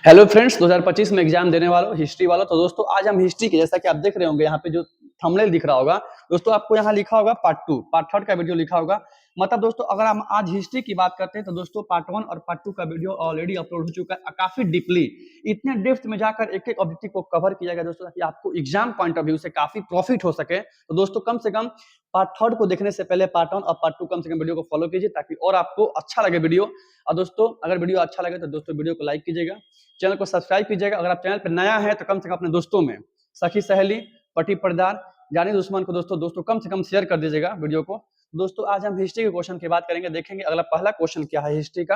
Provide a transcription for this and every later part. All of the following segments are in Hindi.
हेलो फ्रेंड्स, 2025 में एग्जाम देने वालों, हिस्ट्री वालों। तो दोस्तों आज हम हिस्ट्री के, जैसा कि आप देख रहे होंगे यहाँ पे जो थंबनेल दिख रहा होगा दोस्तों, आपको यहाँ लिखा होगा पार्ट 2, पार्ट 3 का वीडियो लिखा होगा। मतलब दोस्तों अगर हम आज हिस्ट्री की बात करते हैं तो दोस्तों पार्ट 1 और पार्ट 2 का वीडियो ऑलरेडी अपलोड हो चुका है, काफी डीपली, इतने डेप्थ में जाकर एक एक ऑब्जेक्टिव को कवर किया गया दोस्तों, ताकि आपको एग्जाम पॉइंट ऑफ व्यू से काफी प्रॉफिट हो सके। तो दोस्तों कम से कम पार्ट 3 को देखने से पहले पार्ट 1 और पार्ट 2 कम से कम वीडियो को फॉलो कीजिए, ताकि और आपको अच्छा लगे वीडियो। और दोस्तों अगर वीडियो अच्छा लगे तो दोस्तों वीडियो को लाइक कीजिएगा, चैनल को सब्सक्राइब कीजिएगा। अगर आप चैनल पर नया है तो कम से कम अपने दोस्तों में, सखी सहेली, पति परिवार, जानी दुश्मन को दोस्तों कम से कम शेयर कर दीजिएगा वीडियो को। दोस्तों आज हम हिस्ट्री के क्वेश्चन की बात करेंगे, देखेंगे अगला पहला क्वेश्चन क्या है हिस्ट्री का।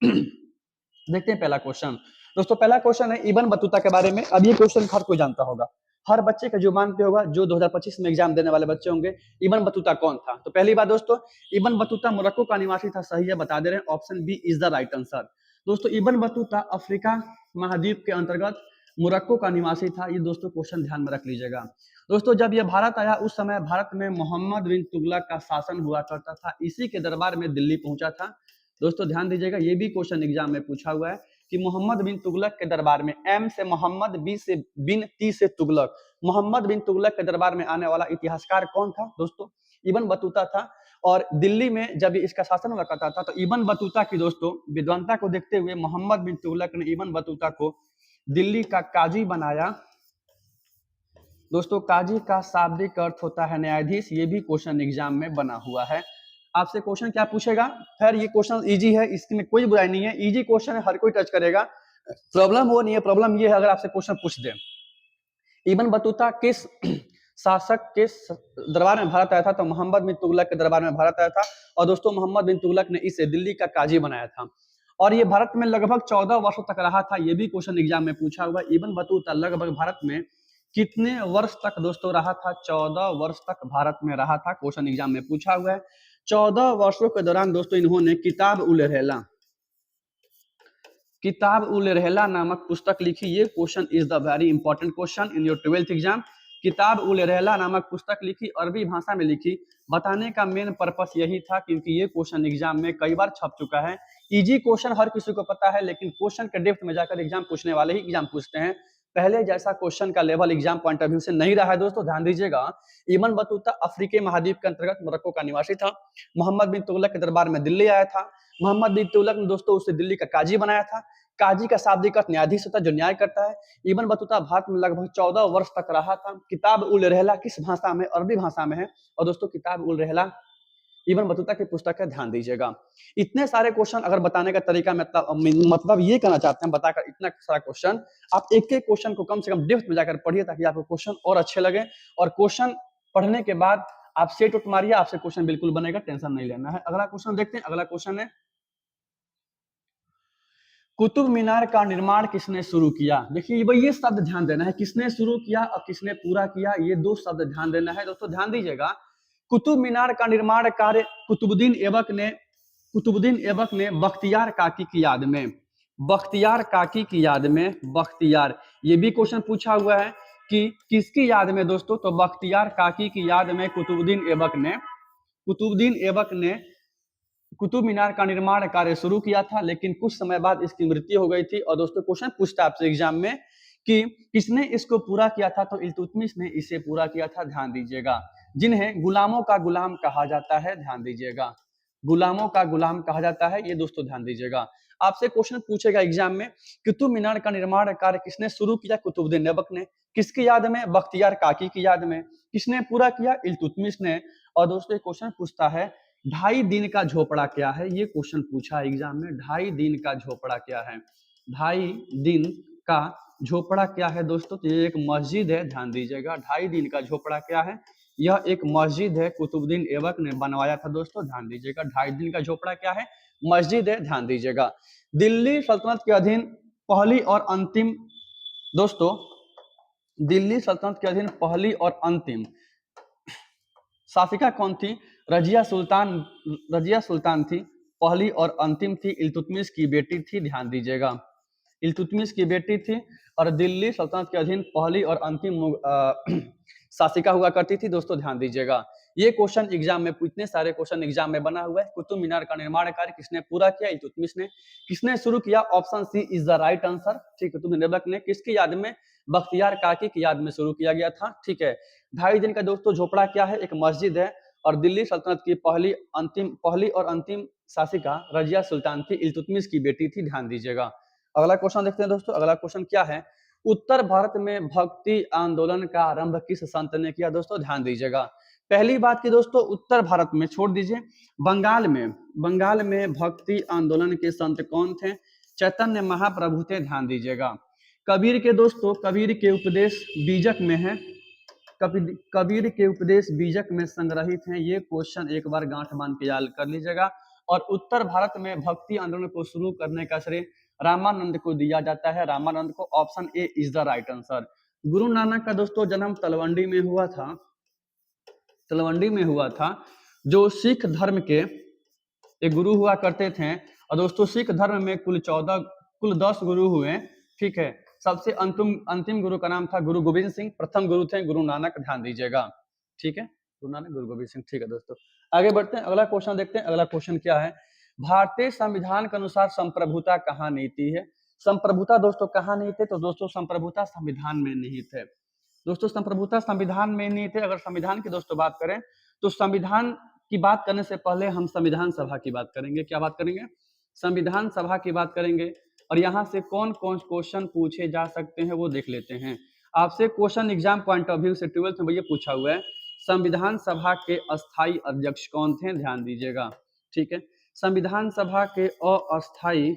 देखते हैं पहला क्वेश्चन। दोस्तों पहला क्वेश्चन है इब्न बतूता के बारे में। अब ये क्वेश्चन हर कोई जानता होगा, हर बच्चे का जुबान पे होगा, जो 2025 में एग्जाम देने वाले बच्चे होंगे। इब्न बतूता कौन था? तो पहली बात दोस्तों, इब्न बतूता मोरक्को का निवासी था। सही है, बता दे रहे हैं, option B is the right answer. दोस्तों इब्न बतूता अफ्रीका महाद्वीप के अंतर्गत मोरक्को का निवासी था। ये दोस्तों क्वेश्चन ध्यान में रख लीजिएगा। दोस्तों जब यह भारत आया उस समय भारत में मोहम्मद बिन तुगलक का शासन हुआ करता था, इसी के दरबार में दिल्ली पहुंचा था। दोस्तों ध्यान दीजिएगा, ये भी क्वेश्चन एग्जाम में पूछा हुआ है कि मोहम्मद बिन तुगलक के दरबार में, एम से मोहम्मद, बी से बिन, ती से तुगलक, मोहम्मद बिन तुगलक के दरबार में आने वाला इतिहासकार कौन था? दोस्तों इब्न बतूता था। और दिल्ली में जब इसका शासन हुआ करता था तो इब्न बतूता की दोस्तों विद्वानता को देखते हुए मोहम्मद बिन तुगलक ने इब्न बतूता को दिल्ली का काजी बनाया। दोस्तों काजी का शाब्दिक अर्थ होता है न्यायाधीश। ये भी क्वेश्चन एग्जाम में बना हुआ है। आपसे क्वेश्चन क्या पूछेगा? खैर ये क्वेश्चन इजी है, इसमें कोई बुराई नहीं है, इजी क्वेश्चन है, हर कोई टच करेगा। प्रॉब्लम वो नहीं है, प्रॉब्लम ये है अगर आपसे क्वेश्चन पूछ दे इब्न बतूता किस शासक के दरबार में भारत आया था, तो मोहम्मद बिन तुगलक के दरबार में भारत आया था। और दोस्तों मोहम्मद बिन तुगलक ने इसे दिल्ली का काजी बनाया था और ये भारत में लगभग 14 वर्षों तक रहा था। ये भी क्वेश्चन एग्जाम में पूछा हुआ। इब्न बतूता लगभग भारत में कितने वर्ष तक दोस्तों रहा था? 14 वर्ष तक भारत में रहा था, क्वेश्चन एग्जाम में पूछा हुआ है। 14 वर्षों के दौरान दोस्तों इन्होंने किताब उल रहला नामक पुस्तक लिखी। ये question is the very important question in your 12th exam. किताब उल रहला नामक पुस्तक लिखी, अरबी भाषा में लिखी। बताने का मेन पर्पस यही था क्योंकि ये क्वेश्चन एग्जाम में कई बार छप चुका है। इजी क्वेश्चन हर किसी को पता है, लेकिन क्वेश्चन के डेप्थ में जाकर एग्जाम पूछने वाले ही एग्जाम पूछते हैं। पहले जैसा क्वेश्चन का level exam point of view से नहीं रहा है दोस्तों, ध्यान दीजिएगा। इब्न बतूता अफ्रीकी महाद्वीप के अंतर्गत मोरक्को का निवासी था। मोहम्मद बिन तुगलक के दरबार में दिल्ली आया था। मोहम्मद बिन तुगलक ने दोस्तों उसे दिल्ली का काजी बनाया था। काजी का शाब्दिक अर्थ न्यायाधीश होता है, जो न्याय करता है। इब्न बतूता भारत में लगभग 14 वर्ष तक रहा था। किताब उल रहला किस भाषा में? अरबी भाषा में है। और दोस्तों किताब उल रहला इब्न बतूता की पुस्तक है, ध्यान दीजिएगा। इतने सारे क्वेश्चन अगर बताने का तरीका मतलब ये कहना चाहते हैं, बताकर इतना सारा क्वेश्चन, आप एक एक क्वेश्चन को कम से कम डेप्थ में जाकर पढ़िए, ताकि आपको क्वेश्चन और अच्छे लगे। और क्वेश्चन पढ़ने के बाद आप सेट उठ मारिए, आपसे क्वेश्चन बिल्कुल बनेगा, टेंशन नहीं लेना है। अगला क्वेश्चन देखते हैं। अगला क्वेश्चन है कुतुब मीनार का निर्माण किसने शुरू किया? देखिए भाई ये शब्द ध्यान देना है, किसने शुरू किया और किसने पूरा किया, ये दो शब्द ध्यान देना है दोस्तों, ध्यान दीजिएगा। कुतुब मीनार का निर्माण कार्य कुतुबुद्दीन ऐबक ने बख्तियार काकी की याद में, बख्तियार, ये भी क्वेश्चन पूछा हुआ है कि किसकी याद में दोस्तों, तो बख्तियार काकी की याद में कुतुबुद्दीन ऐबक ने कुतुब मीनार का निर्माण कार्य शुरू किया था, लेकिन कुछ समय बाद इसकी मृत्यु हो गई थी। और दोस्तों क्वेश्चन पूछता है आपसे एग्जाम में कि किसने इसको पूरा किया था, तो इल्तुतमिश ने इसे पूरा किया था, ध्यान दीजिएगा। जिन्हें गुलामों का गुलाम कहा जाता है, ध्यान दीजिएगा, गुलामों का गुलाम कहा जाता है, ये दोस्तों ध्यान दीजिएगा। आपसे क्वेश्चन पूछेगा एग्जाम में, कुतुब मीनार का निर्माण कार्य किसने शुरू किया? कुतुबुद्दीन ऐबक ने। किसकी याद में? बख्तियार काकी की याद में। किसने पूरा किया? इल्तुतमिश ने। और दोस्तों क्वेश्चन पूछता है 2.5 दिन का झोपड़ा क्या है? ये क्वेश्चन पूछा एग्जाम में, 2.5 दिन का झोपड़ा क्या है? 2.5 दिन का झोपड़ा क्या है दोस्तों? तो ये एक मस्जिद है, ध्यान दीजिएगा। 2.5 दिन का झोपड़ा क्या है? यह एक मस्जिद है, कुतुबुद्दीन ऐबक ने बनवाया था दोस्तों, ध्यान दीजिएगा। 2.5 दिन का झोपड़ा क्या है? मस्जिद है, ध्यान दीजिएगा। दिल्ली सल्तनत के अधीन पहली और अंतिम दोस्तों, दिल्ली सल्तनत के अधीन पहली और अंतिम शासिका कौन थी? रजिया सुल्तान थी, पहली और अंतिम थी। इल्तुतमिश की बेटी थी, ध्यान दीजिएगा, इल्तुतमिश की बेटी थी। और दिल्ली सल्तनत के अधीन पहली और अंतिम शासिका हुआ करती थी दोस्तों, ध्यान दीजिएगा। ये क्वेश्चन एग्जाम में, इतने सारे क्वेश्चन एग्जाम में बना हुआ है। कुतुब मीनार का निर्माण कार्य किसने पूरा किया? इल्तुतमिश ने। किसने शुरू किया? Option C is the right answer. ठीक है, कुतुब मीनार ने। किसकी याद में? बख्तियार काकी की याद में शुरू किया गया था। ठीक है। ढाई दिन का दोस्तों झोपड़ा क्या है? एक मस्जिद है। और दिल्ली सल्तनत की पहली और अंतिम शासिका रजिया सुल्तान थी, इल्तुतमिश की बेटी थी, ध्यान दीजिएगा। अगला क्वेश्चन देखते हैं दोस्तों। अगला क्वेश्चन क्या है? उत्तर भारत में भक्ति आंदोलन का आरंभ किस संत ने किया? दोस्तों ध्यान दीजिएगा। पहली बात की दोस्तों, उत्तर भारत में छोड़ दीजिए, बंगाल में भक्ति आंदोलन के संत कौन थे? चैतन्य महाप्रभु थे, ध्यान दीजिएगा। कबीर के दोस्तों, कबीर के उपदेश बीजक में है, कबीर के उपदेश बीजक में संग्रहित हैं। ये क्वेश्चन एक बार गांठ बांध के याद कर लीजिएगा। और उत्तर भारत में भक्ति आंदोलन को शुरू करने का श्रेय रामानंद को दिया जाता है, रामानंद को। Option A is the right answer. Guru Nanak का दोस्तों जन्म तलवंडी में हुआ था, तलवंडी में हुआ था, जो सिख धर्म के एक गुरु हुआ करते थे। और दोस्तों सिख धर्म में कुल 10 गुरु हुए। ठीक है। सबसे अंतिम गुरु का नाम था गुरु गोविंद सिंह। प्रथम गुरु थे गुरु नानक, ध्यान दीजिएगा। ठीक है, गुरु नानक, गुरु गोविंद सिंह। ठीक है दोस्तों, आगे बढ़ते हैं। अगला क्वेश्चन देखते हैं। अगला क्वेश्चन क्या है? भारतीय संविधान के अनुसार संप्रभुता कहाँ नीति है? संप्रभुता दोस्तों कहाँ निहित है? तो दोस्तों संप्रभुता संविधान में निहित है। दोस्तों संप्रभुता संविधान में निहित है। अगर संविधान की दोस्तों बात करें तो संविधान की बात करने से पहले हम संविधान सभा की बात करेंगे। क्या बात करेंगे? संविधान सभा की बात करेंगे। और यहाँ से कौन कौन क्वेश्चन पूछे जा सकते हैं वो देख लेते हैं। आपसे question exam point of view से 12th में ये पूछा हुआ है, संविधान सभा के अस्थायी अध्यक्ष कौन थे? ध्यान दीजिएगा। ठीक है, संविधान सभा के अस्थायी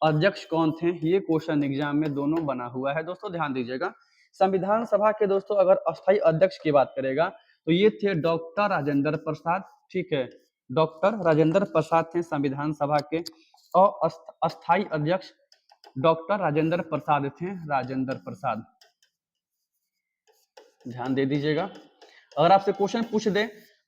अध्यक्ष कौन थे? ये क्वेश्चन एग्जाम में दोनों बना हुआ है दोस्तों, ध्यान दीजिएगा। संविधान सभा के दोस्तों अगर अस्थायी अध्यक्ष की बात करेगा तो ये थे डॉक्टर राजेंद्र प्रसाद। ठीक है, डॉक्टर राजेंद्र प्रसाद थे संविधान सभा के अस्थायी अध्यक्ष। डॉक्टर राजेंद्र प्रसाद थे, राजेंद्र प्रसाद, ध्यान दे दीजिएगा। अगर आपसे क्वेश्चन पूछ दे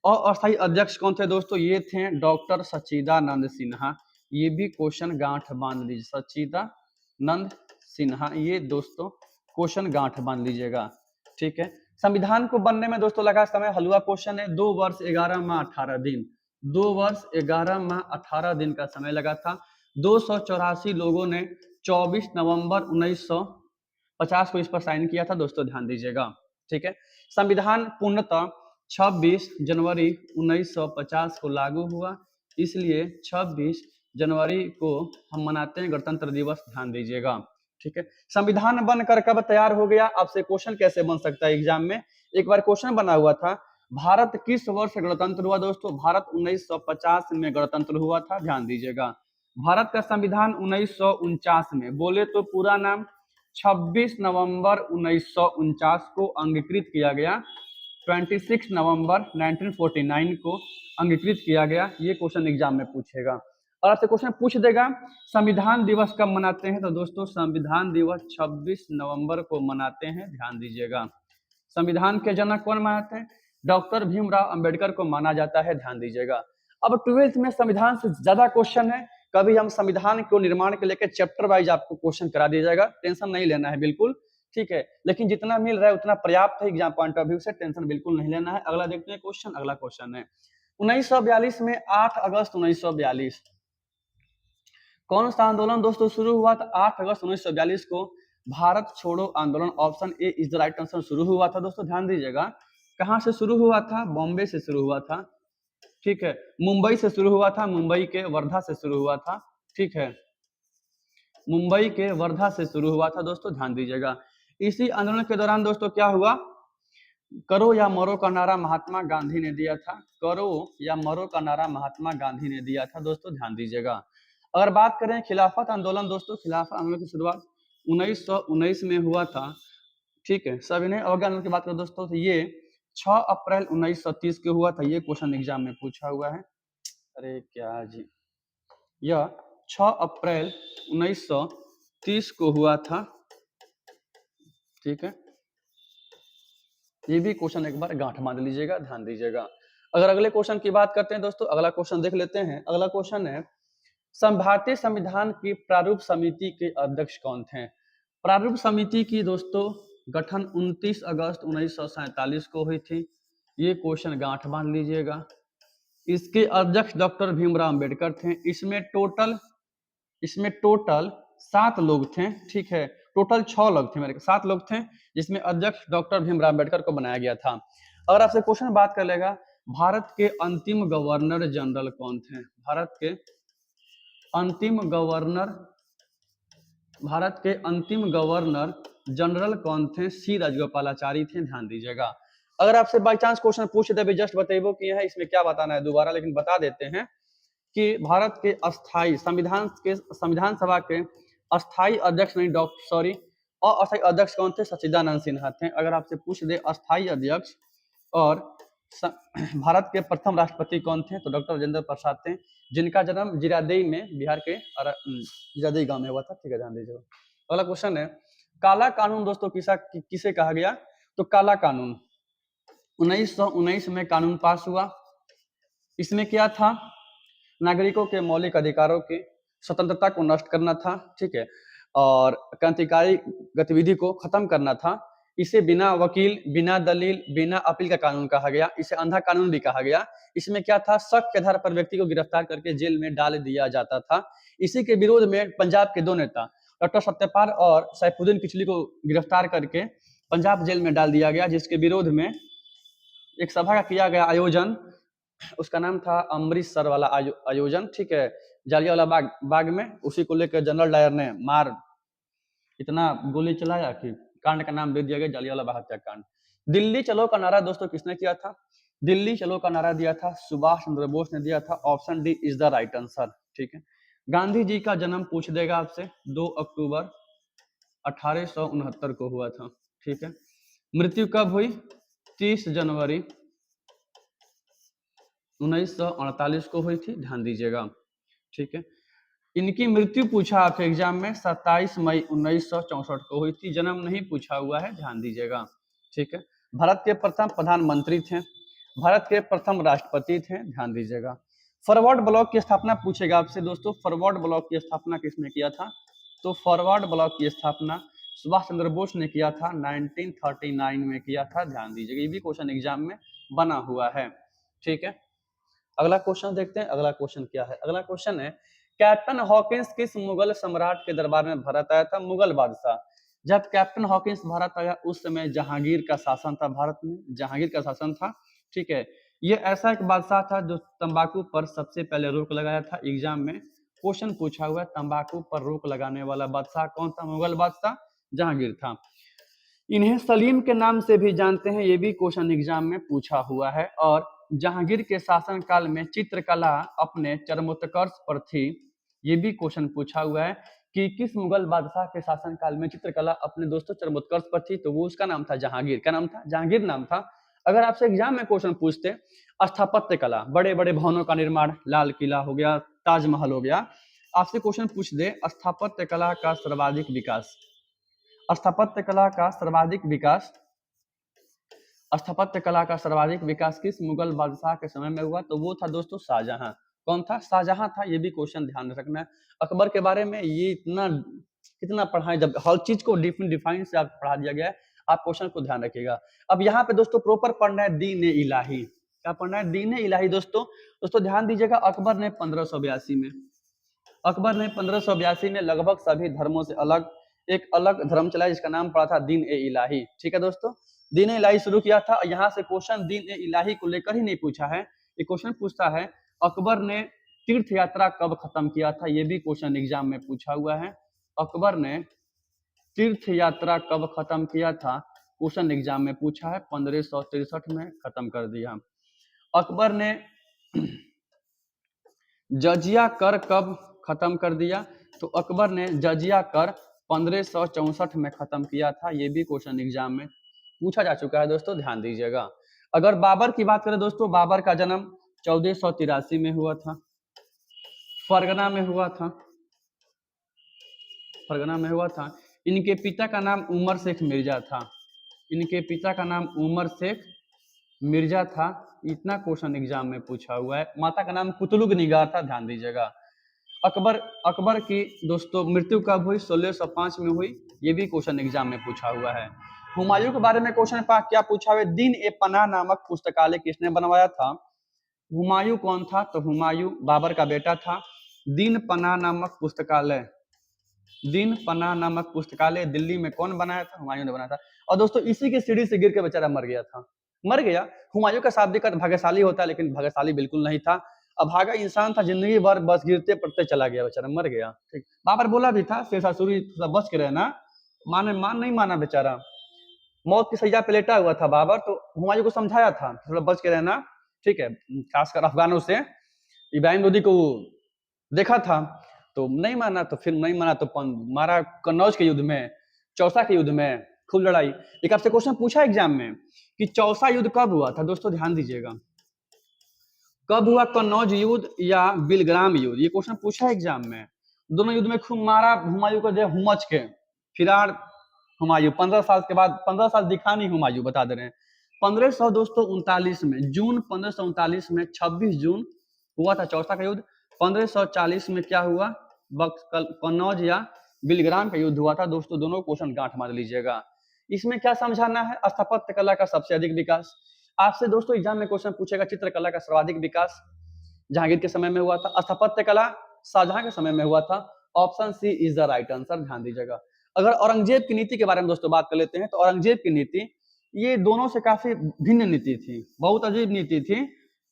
अस्थायी अध्यक्ष कौन थे दोस्तों, ये थे डॉक्टर सच्चिदानंद सिन्हा। ये भी क्वेश्चन गांठ बांध लीजिए, सच्चिदानंद सिन्हा, ये दोस्तों क्वेश्चन गांठ बांध लीजिएगा। ठीक है, संविधान को बनने में दोस्तों लगा समय, हलवा क्वेश्चन है, 2 वर्ष 11 माह 18 दिन, 2 वर्ष 11 माह 18 दिन का समय लगा था। 284 लोगों ने 24 नवंबर 1950 को इस पर साइन किया था दोस्तों, ध्यान दीजिएगा। ठीक है, संविधान पूर्णतः 26 जनवरी 1950 को लागू हुआ, इसलिए 26 जनवरी को हम मनाते हैं गणतंत्र दिवस, ध्यान दीजिएगा। ठीक है, संविधान बनकर कब तैयार हो गया? आपसे क्वेश्चन कैसे बन सकता है एग्जाम में? एक बार क्वेश्चन बना हुआ था, भारत किस वर्ष गणतंत्र हुआ? दोस्तों भारत 1950 में गणतंत्र हुआ था, ध्यान दीजिएगा। भारत का संविधान 1949 में, बोले तो पूरा नाम 26 नवंबर 1949 को अंगीकृत किया गया, 26 नवंबर 1949 को अंगीकृत किया गया। ये क्वेश्चन एग्जाम में पूछेगा। और आपसे क्वेश्चन पूछ देगा संविधान दिवस कब मनाते हैं? तो दोस्तों संविधान दिवस 26 नवंबर को मनाते हैं, ध्यान दीजिएगा। संविधान के जनक कौन मानते हैं? डॉक्टर भीमराव अंबेडकर को माना जाता है, ध्यान दीजिएगा। अब 12th में संविधान से ज्यादा क्वेश्चन है, कभी हम संविधान को निर्माण के लेकर चैप्टर वाइज आपको क्वेश्चन करा दिया जाएगा, टेंशन नहीं लेना है बिल्कुल। ठीक है, लेकिन जितना मिल रहा है उतना पर्याप्त है एग्जाम पॉइंट ऑफ व्यू से, टेंशन बिल्कुल नहीं लेना है। अगला देखते हैं क्वेश्चन। अगला क्वेश्चन है 1942 में 8 अगस्त 1942 कौन सा आंदोलन दोस्तों शुरू हुआ था? 8 अगस्त 1942 को भारत छोड़ो आंदोलन, option A is the right answer, शुरू हुआ था दोस्तों, ध्यान दीजिएगा। कहां से शुरू हुआ था? बॉम्बे से शुरू हुआ था। ठीक है, मुंबई से शुरू हुआ था, मुंबई के वर्धा से शुरू हुआ था। ठीक है, मुंबई के वर्धा से शुरू हुआ था दोस्तों, ध्यान दीजिएगा। इसी आंदोलन के दौरान दोस्तों क्या हुआ? करो या मरो का नारा महात्मा गांधी ने दिया था, करो या मरो का नारा महात्मा गांधी ने दिया था दोस्तों, ध्यान दीजिएगा। अगर बात करें खिलाफत आंदोलन दोस्तों, खिलाफत आंदोलन की शुरुआत 1919 में हुआ था। ठीक है, सविनय अवज्ञा आंदोलन की बात करें दोस्तों तो ये 6 अप्रैल 1930 को हुआ था। ये क्वेश्चन एग्जाम में पूछा हुआ है। अरे क्या जी, यह 6 अप्रैल 1930 को हुआ था। ठीक है, ये भी क्वेश्चन एक बार गांठ बांध लीजिएगा, ध्यान दीजिएगा। अगर अगले क्वेश्चन की बात करते हैं दोस्तों, अगला क्वेश्चन देख लेते हैं। अगला क्वेश्चन है भारतीय संविधान की प्रारूप समिति के अध्यक्ष कौन थे? प्रारूप समिति की दोस्तों गठन 29 अगस्त 1947 को हुई थी। ये क्वेश्चन गांठ बांध लीजिएगा। इसके अध्यक्ष डॉक्टर भीमराव अंबेडकर थे। इसमें टोटल 7 लोग थे, ठीक है, टोटल 6 लोग थे, मेरे 7 लोग थे, जिसमें अध्यक्ष डॉक्टर भीमराव अंबेडकर को बनाया गया था। अगर आपसे क्वेश्चन बात कर लेगा, भारत के अंतिम गवर्नर जनरल कौन थे? भारत के अंतिम गवर्नर जनरल कौन थे? सी राजगोपालाचारी थे, ध्यान दीजिएगा। अगर आपसे बाई चांस क्वेश्चन पूछ दे, जस्ट बताइबो कि है, इसमें क्या बताना है दोबारा, लेकिन बता देते हैं कि भारत के संविधान सभा के अस्थाई अध्यक्ष नहीं, अस्थाई अध्यक्ष कौन थे? सच्चिदानंद सिन्हा थे। अगर आपसे पूछ दे अस्थाई अध्यक्ष और भारत के प्रथम राष्ट्रपति कौन थे? तो डॉक्टर राजेंद्र प्रसाद थे, जिनका जन्म जीरादेई में, बिहार के जीरादेई गांव में हुआ था, ठीक है, ध्यान दीजिएगा। अगला क्वेश्चन है, काला कानून दोस्तों किसे कहा गया? तो काला कानून 1919 में कानून पास हुआ। इसमें क्या था? नागरिकों के मौलिक अधिकारों की स्वतंत्रता को नष्ट करना था, ठीक है, और क्रांतिकारी गतिविधि को खत्म करना था। इसे बिना वकील, बिना दलील, बिना अपील का कानून कहा गया। इसे अंधा कानून भी कहा गया। इसमें क्या था? शक के आधार पर व्यक्ति को गिरफ्तार करके जेल में डाल दिया जाता था। इसी के विरोध में पंजाब के 2 नेता डॉक्टर सत्यपाल और सैफुद्दीन किचलू को गिरफ्तार करके पंजाब जेल में डाल दिया गया, जिसके विरोध में एक सभा का किया गया आयोजन। उसका नाम था अमृतसर वाला आयोजन, ठीक है, जालियांवाला बाग में। उसी को लेकर जनरल डायर ने इतना गोली चलाया कि कांड का नाम दे दिया गया जालियांवाला बाग हत्याकांड। दिल्ली चलो का नारा दोस्तों किसने किया था? दिल्ली चलो का नारा दिया था सुभाष चंद्र बोस ने दिया था। Option D is the right answer, ठीक है। गांधी जी का जन्म पूछ देगा आपसे, 2 अक्टूबर 1869 को हुआ था, ठीक है। मृत्यु कब हुई? 30 जनवरी 1948 को हुई थी, ध्यान दीजिएगा, ठीक है। इनकी मृत्यु पूछा आपके एग्जाम में 27 मई 1964 को हुई थी। जन्म नहीं पूछा हुआ है, ध्यान दीजिएगा, ठीक है। भारत के प्रथम प्रधानमंत्री थे, भारत के प्रथम राष्ट्रपति थे, ध्यान दीजिएगा। फॉरवर्ड ब्लॉक की स्थापना पूछेगा आपसे दोस्तों, फॉरवर्ड ब्लॉक की स्थापना किसने किया था? तो फॉरवर्ड ब्लॉक की स्थापना सुभाष चंद्र बोस ने किया था, 1939 में किया था, ध्यान दीजिएगा। ये भी क्वेश्चन एग्जाम में बना हुआ है, ठीक है। अगला क्वेश्चन देखते हैं। अगला क्वेश्चन क्या है? अगला क्वेश्चन है, कैप्टन हॉकिंस किस मुगल सम्राट के दरबार में भारत आया था? मुगल बादशाह। जब कैप्टन हॉकिंस भारत आया उस समय जहांगीर का शासन था, भारत में जहांगीर का शासन था, ठीक है। ये ऐसा एक बादशाह था जो तंबाकू पर सबसे पहले रोक लगाया था। एग्जाम में क्वेश्चन पूछा हुआ है, तंबाकू पर रोक लगाने वाला बादशाह कौन था? मुगल बादशाह जहांगीर था। इन्हें सलीम के नाम से भी जानते हैं, ये भी क्वेश्चन एग्जाम में पूछा हुआ है। और जहांगीर के शासनकाल में चित्रकला अपने चरमोत्कर्ष पर थी, ये भी क्वेश्चन पूछा हुआ है कि किस मुगल बादशाह के शासनकाल में चित्रकला अपने दोस्तों चरमोत्कर्ष पर थी? तो वो उसका नाम था जहांगीर। क्या नाम था? जहांगीर नाम था। अगर आपसे एग्जाम में क्वेश्चन पूछते स्थापत्य कला, बड़े बड़े भवनों का निर्माण, लाल किला हो गया, ताजमहल हो गया, आपसे क्वेश्चन पूछ दे स्थापत्य कला का सर्वाधिक विकास, स्थापत्य कला का सर्वाधिक विकास किस मुगल बादशाह के समय में हुआ? तो वो था दोस्तों शाहजहां। कौन था? शाहजहां था। ये भी क्वेश्चन ध्यान रखना है। अकबर के बारे में ये कितना पढ़ाएं, जब हर चीज को डिफाइन से आप पढ़ा दिया गया है, आप क्वेश्चन को ध्यान रखिएगा। अब यहाँ पे दोस्तों प्रॉपर पढ़ना है दीन ए इलाही। क्या पढ़ना है? दीन ए इलाही। दोस्तों ध्यान दीजिएगा, अकबर ने 1582 में लगभग सभी धर्मों से एक अलग धर्म चलाया, जिसका नाम पड़ा था दीन ए इलाही, ठीक है दोस्तों। दीन ए इलाही शुरू किया था। यहाँ से क्वेश्चन दीन ए इलाही को लेकर ही नहीं पूछा है, ये क्वेश्चन पूछता है अकबर ने तीर्थ यात्रा कब खत्म किया था? ये भी क्वेश्चन एग्जाम में पूछा हुआ है। अकबर ने तीर्थ यात्रा कब खत्म किया था? क्वेश्चन एग्जाम में पूछा है, 1563 में खत्म कर दिया। अकबर ने जजिया कर कब खत्म कर दिया? तो अकबर ने जजिया कर 1564 में खत्म किया था। ये भी क्वेश्चन एग्जाम में पूछा जा चुका है दोस्तों, ध्यान दीजिएगा। अगर बाबर की बात करें दोस्तों, बाबर का जन्म 1483 में हुआ था, फरगना में हुआ था। इनके पिता का नाम उमर शेख मिर्जा था। इतना क्वेश्चन एग्जाम में पूछा हुआ है। माता का नाम कुतलुग निगार था, ध्यान दीजिएगा। अकबर की दोस्तों मृत्यु कब हुई? 1605 में हुई। ये भी क्वेश्चन एग्जाम में पूछा हुआ है। हुमायूं के बारे में क्वेश्चन क्या पूछा हुआ है, दिन ए पनाह नामक पुस्तकालय किसने बनवाया था। हुमायूं कौन था, तो हुमायूं बाबर का बेटा था। दिन पनाह नामक पुस्तकालय, दिन पनाह नामक पुस्तकालय दिल्ली में कौन बनाया था, हुमायूं ने बनाया था। और दोस्तों इसी की सीढ़ी से गिर के बेचारा मर गया था, मर गया। हुमायूं का शाब्दिक अर्थ भाग्यशाली होता है, लेकिन भाग्यशाली बिल्कुल नहीं था। अभागा इंसान था, जिंदगी भर बस गिरते पड़ते चला गया, बेचारा मर गया। ठीक, बाबर बोला भी था शेरशाह सूरी बच के रहना, मान नहीं माना बेचारा, मौत की सजा पे लेटा हुआ था बाबर, तो हुमायूं को समझाया था थोड़ा बच के रहना, ठीक है, खासकर अफगानों से। इब्राहिम लोदी को देखा था तो नहीं माना, तो फिर नहीं माना तो मारा कन्नौज के युद्ध में, चौसा के युद्ध में खूब लड़ाई। एक आपसे क्वेश्चन पूछा एग्जाम में कि चौसा युद्ध कब हुआ था, दोस्तों ध्यान दीजिएगा, कब हुआ, कन्नौज युद्ध या बिलग्राम युद्ध, ये क्वेश्चन पूछा एग्जाम में। दोनों युद्ध में खूब मारा हुमायूं को, जो हुमच के फिरार हुमायूं 15 साल के बाद, 15 साल दिखा नहीं हुमायूं, बता दे रहे हैं। 1500 दोस्तों 39 में, जून 1539 में 26 जून हुआ था चौसा का युद्ध। 1540 में क्या हुआ, कन्नौज या बिलग्राम का युद्ध हुआ था। दोस्तों दोनों क्वेश्चन गांठ मार लीजिएगा। इसमें क्या समझाना है, स्थापत्य कला का सबसे अधिक विकास। आपसे दोस्तों एग्जाम में क्वेश्चन पूछेगा चित्रकला का सर्वाधिक विकास जहांगीर के समय में हुआ था, स्थापत्य कला शाहजहां के समय में हुआ था। Option C is the right answer, ध्यान दीजिएगा। अगर औरंगजेब की नीति के बारे में दोस्तों बात कर लेते हैं, तो औरंगजेब की नीति ये दोनों से काफी भिन्न नीति थी, बहुत अजीब नीति थी।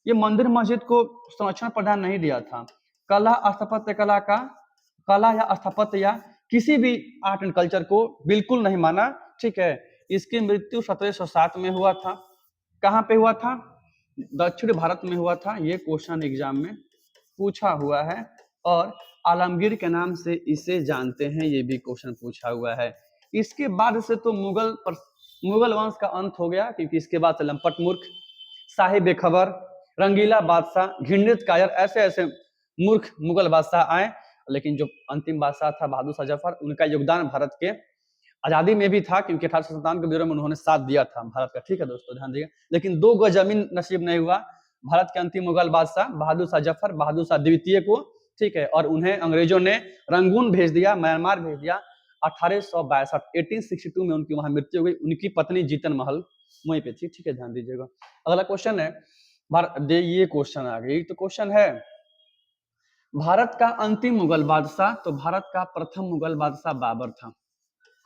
ये मंदिर मस्जिद को संरक्षण प्रदान नहीं दिया था, कला स्थापत्य कला का, कला या स्थापत्य या किसी भी आर्ट एंड कल्चर को बिल्कुल नहीं माना, ठीक है। इसकी मृत्यु 1707 में हुआ था। कहाँ पे हुआ था, दक्षिण भारत में हुआ था। ये क्वेश्चन एग्जाम में पूछा हुआ है, और आलमगीर के नाम से इसे जानते हैं, ये भी क्वेश्चन पूछा हुआ है। इसके बाद से तो मुगल वंश का अंत हो गया, क्योंकि इसके बाद से लंपट मूर्ख, साहिब बेखबर, रंगीला बादशाह, घृणित कायर, ऐसे ऐसे मूर्ख मुगल बादशाह आए। लेकिन जो अंतिम बादशाह था बहादुर शाह जफर, उनका योगदान भारत के आजादी में भी था, क्योंकि 1857 के ब्यूरो में उन्होंने साथ दिया था भारत का, ठीक है दोस्तों ध्यान दिए। लेकिन 2 गज जमीन नसीब नहीं हुआ भारत के अंतिम मुगल बादशाह बहादुर शाह जफर, बहादुर शाह द्वितीय को, ठीक है। और उन्हें अंग्रेजों ने रंगून भेज दिया, म्यांमार भेज दिया। 1862 में उनकी वहां मृत्यु हो गई। उनकी पत्नी जीतन महल वहीं पे थी, ठीक है ध्यान दीजिएगा। अगला क्वेश्चन है, ये क्वेश्चन आ गई, तो क्वेश्चन है भारत का अंतिम मुगल बादशाह, तो भारत का प्रथम मुगल बादशाह बाबर था।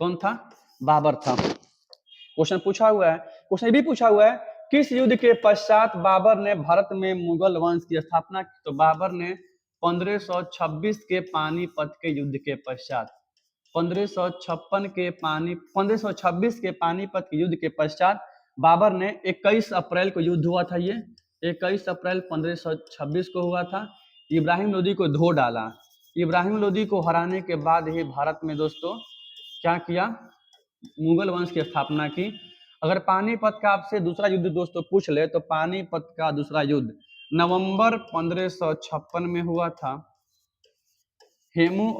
कौन था, बाबर था। क्वेश्चन पूछा हुआ है, क्वेश्चन भी पूछा हुआ है, किस युद्ध के पश्चात बाबर ने भारत में मुगल वंश की स्थापना की, तो बाबर ने 1526 के पानीपत के युद्ध के पश्चात, 1526 के पानीपत के युद्ध के पश्चात बाबर ने 21 अप्रैल को युद्ध हुआ था, ये 21 अप्रैल 1526 को हुआ था। इब्राहिम लोदी को धो डाला। इब्राहिम लोदी को हराने के बाद ही भारत में दोस्तों क्या किया, मुगल वंश की स्थापना की। अगर पानीपत का आपसे दूसरा युद्ध दोस्तों पूछ ले, तो पानीपत का दूसरा युद्ध नवंबर 1556 में हुआ था। हेमू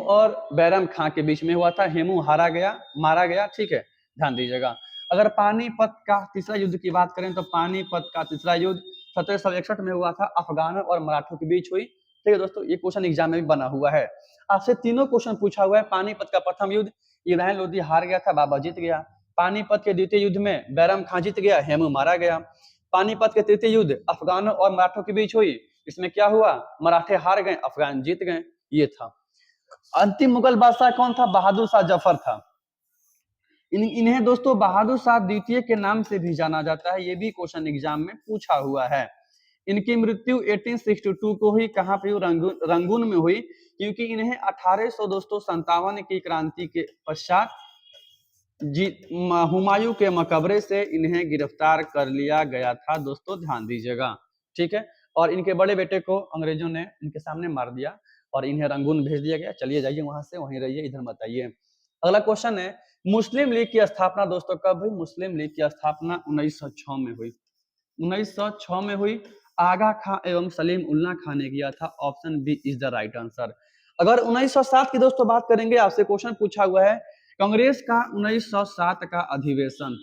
और बैरम खां के बीच में हुआ था। हेमू हारा गया, मारा गया, ठीक है ध्यान दीजिएगा। अगर पानीपत का तीसरा युद्ध की बात करें, तो पानीपत का तीसरा युद्ध 1761 में हुआ था, अफगानों और मराठों के बीच हुई, ठीक है दोस्तों। ये क्वेश्चन एग्जाम में भी बना हुआ है। आपसे तीनों क्वेश्चन पूछा हुआ है। पानीपत का प्रथम युद्ध इब्राहिम लोदी हार गया था, बाबर जीत गया। पानीपत के द्वितीय युद्ध में बैरम खां जीत गया, हेमू मारा गया। पानीपत के तृतीय युद्ध अफगानों और मराठों के बीच हुई, इसमें क्या हुआ, मराठे हार गए, अफगान जीत गए, ये था। अंतिम मुगल बादशाह कौन था, बहादुर शाह जफर था। इन्हें दोस्तों बहादुर शाह द्वितीय के नाम से भी जाना जाता है, ये भी क्वेश्चन एग्जाम में पूछा हुआ है। इनकी मृत्यु 1862 को हुई, कहां पे, रंगून में हुई, क्योंकि इन्हें 1800 दोस्तों 57 की क्रांति के पश्चात हुमायूं के मकबरे से इन्हें गिरफ्तार कर लिया गया था, दोस्तों ध्यान दीजिएगा, ठीक है। और इनके बड़े बेटे को अंग्रेजों ने इनके सामने मार दिया और इन्हें रंगून भेज दिया गया। चलिए जाइए वहां से, वहीं रहिए, इधर मत आइए। अगला क्वेश्चन है, मुस्लिम लीग की स्थापना दोस्तों कब हुई। मुस्लिम लीग की स्थापना 1906 में हुई, 1906 में हुई। आगा खां एवं सलीम उल्ला खां ने किया था। Option B is the right answer. अगर 1907 की दोस्तों बात करेंगे, आपसे क्वेश्चन पूछा हुआ है, कांग्रेस का 1907 का अधिवेशन,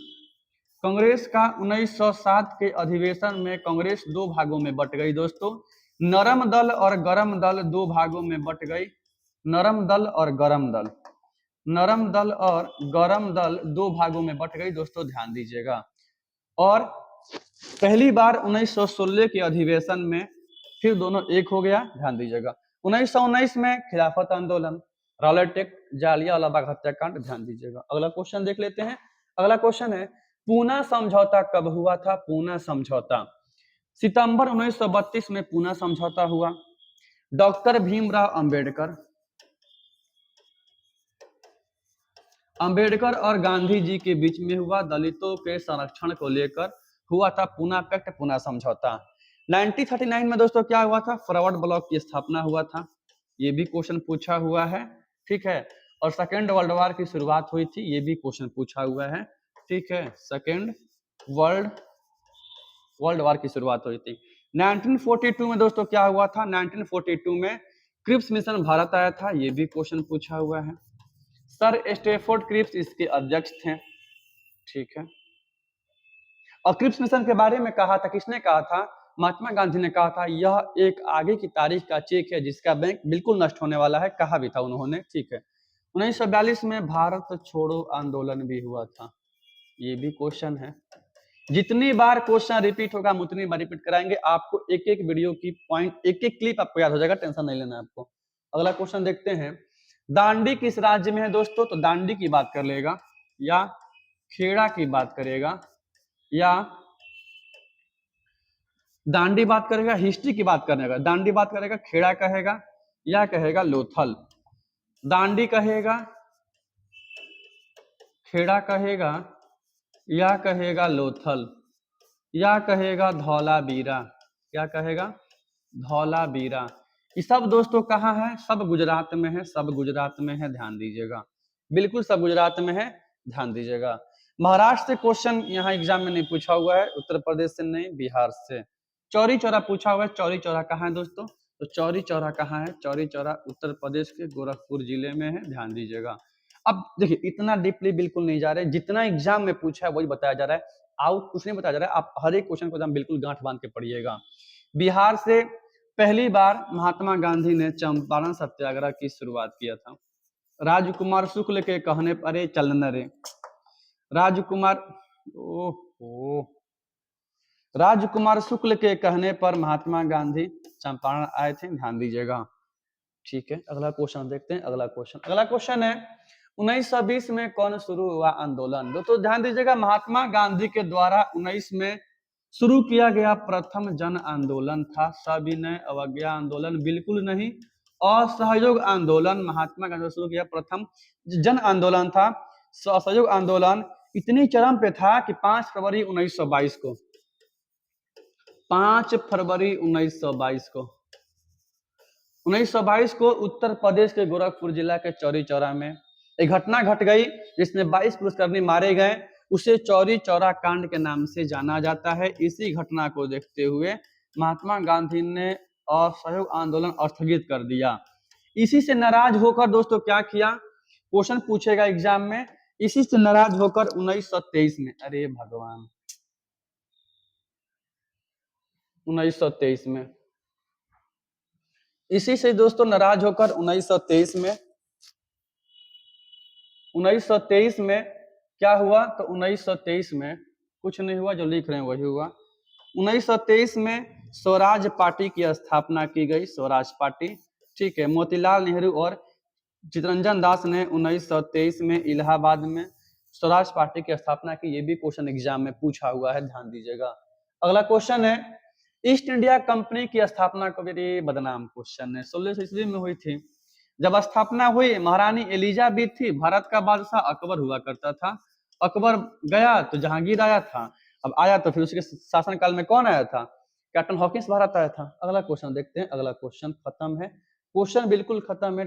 कांग्रेस का 1907 के अधिवेशन में कांग्रेस 2 भागों में बट गई दोस्तों। नरम दल और गरम दल 2 भागों में बट गई, नरम दल और गरम दल। नरम दल और गरम दल दो भागों में बट गई दोस्तों, ध्यान दीजिएगा। और पहली बार 1916 के अधिवेशन में फिर दोनों एक हो गया, ध्यान दीजिएगा। 1919 में खिलाफत आंदोलन, रॉलेट एक्ट, जालियांवाला बाग हत्याकांड, ध्यान दीजिएगा। अगला क्वेश्चन देख लेते हैं। अगला क्वेश्चन है पूना समझौता कब हुआ था? पूना समझौता सितंबर 1932 में पूना समझौता हुआ। डॉक्टर भीमराव अंबेडकर और गांधी जी के बीच में हुआ, दलितों के संरक्षण को लेकर हुआ था पूना पैक्ट, पूना समझौता। 1939 में दोस्तों क्या हुआ था? फॉरवर्ड ब्लॉक की स्थापना हुआ था, ये भी क्वेश्चन पूछा हुआ है, ठीक है। और सेकेंड वर्ल्ड वॉर की शुरुआत हुई थी, ये भी क्वेश्चन पूछा हुआ है, ठीक है। सेकेंड वर्ल्ड वॉर की शुरुआत हुई थी। 1942 में दोस्तों क्या हुआ था? 1942 में क्रिप्स मिशन भारत आया था, ये भी क्वेश्चन पूछा हुआ है। सर स्टेफोर्ड क्रिप्स इसके अध्यक्ष थे, ठीक है। और क्रिप्स मिशन के बारे में कहा था, किसने कहा था? महात्मा गांधी ने कहा था यह एक आगे की तारीख का चेक है जिसका बैंक बिल्कुल नष्ट होने वाला है, कहा भी था उन्होंने, ठीक है। 1942 में भारत छोड़ो आंदोलन भी हुआ था, ये भी क्वेश्चन है। जितनी बार क्वेश्चन रिपीट होगा हम उतनी बार रिपीट कराएंगे, आपको एक एक वीडियो की पॉइंट, एक एक क्लिप आपको याद हो जाएगा, टेंशन नहीं लेना आपको। अगला क्वेश्चन देखते हैं। दांडी किस राज्य में है दोस्तों? तो दांडी की बात कर लेगा या खेड़ा की बात करेगा, या दांडी बात करेगा, हिस्ट्री की बात करेगा, दांडी बात करेगा, खेड़ा कहेगा या कहेगा लोथल, दांडी कहेगा, खेड़ा कहेगा या कहेगा लोथल, या कहेगा धौलावीरा, क्या कहेगा? धौलावीरा। ये सब दोस्तों कहाँ है? सब गुजरात में है, सब गुजरात में है, ध्यान दीजिएगा, बिल्कुल सब गुजरात में है, ध्यान दीजिएगा। महाराष्ट्र से क्वेश्चन यहाँ एग्जाम में नहीं पूछा हुआ है, उत्तर प्रदेश से नहीं, बिहार से। चौरी चौरा पूछा हुआ है, चौरी चौरा कहाँ है दोस्तों? तो चौरी चौरा कहाँ है? चौरी चौरा उत्तर प्रदेश के गोरखपुर जिले में है, ध्यान दीजिएगा। अब देखिए इतना डीपली बिल्कुल नहीं जा रहे, जितना एग्जाम में पूछा है वही बताया जा रहा है, आउट कुछ नहीं बताया जा रहा है। आप हर एक क्वेश्चन को एकदम बिल्कुल गांठ बांध के पढ़िएगा। बिहार से पहली बार महात्मा गांधी ने चंपारण सत्याग्रह की शुरुआत किया था। राजकुमार शुक्ल के कहने पर, अरे चलन रे, राजकुमार ओहो, राजकुमार शुक्ल के कहने पर महात्मा गांधी चंपारण आए थे, ध्यान दीजिएगा, ठीक है। अगला क्वेश्चन देखते हैं। अगला क्वेश्चन है 1920 में कौन शुरू हुआ आंदोलन? दोस्तों ध्यान दीजिएगा, महात्मा गांधी के द्वारा 19 में शुरू किया गया प्रथम जन आंदोलन था, सविनय अवज्ञा आंदोलन बिल्कुल नहीं, असहयोग आंदोलन महात्मा गांधी शुरू किया प्रथम जन आंदोलन था। असहयोग आंदोलन इतनी चरम पे था कि 5 फरवरी 1922 को 5 फरवरी 1922 को 1922 को उत्तर प्रदेश के गोरखपुर जिला के चौरी चौरा में एक घटना घट गई जिसमें 22 पुलिसकर्मी मारे गए, उसे चौरी चौरा कांड के नाम से जाना जाता है। इसी घटना को देखते हुए महात्मा गांधी ने असहयोग आंदोलन स्थगित कर दिया। इसी से नाराज होकर दोस्तों क्या किया? क्वेश्चन पूछेगा एग्जाम में, इसी से नाराज होकर 1923 में, अरे भगवान, 1923 में, इसी से दोस्तों नाराज होकर 1923 में क्या हुआ? तो 1923 में कुछ नहीं हुआ, जो लिख रहे हैं वही हुआ। 1923 में स्वराज पार्टी की स्थापना की गई, स्वराज पार्टी, ठीक है। मोतीलाल नेहरू और चितरंजन दास ने 1923 में इलाहाबाद में स्वराज पार्टी की स्थापना की, ये भी क्वेश्चन एग्जाम में पूछा हुआ है, ध्यान दीजिएगा। अगला क्वेश्चन है ईस्ट इंडिया कंपनी की स्थापना को, भी बदनाम क्वेश्चन है, 1600 ईस्वी में हुई थी। जब स्थापना हुई महारानी एलिजाबेथ थी, भारत का बादशाह अकबर हुआ करता था। अकबर गया तो जहांगीर आया था, अब आया तो फिर उसके शासनकाल में कौन आया था? कैप्टन हॉकिंस भारत आया था। अगला क्वेश्चन देखते हैं। अगला क्वेश्चन खत्म है, क्वेश्चन बिल्कुल खत्म है।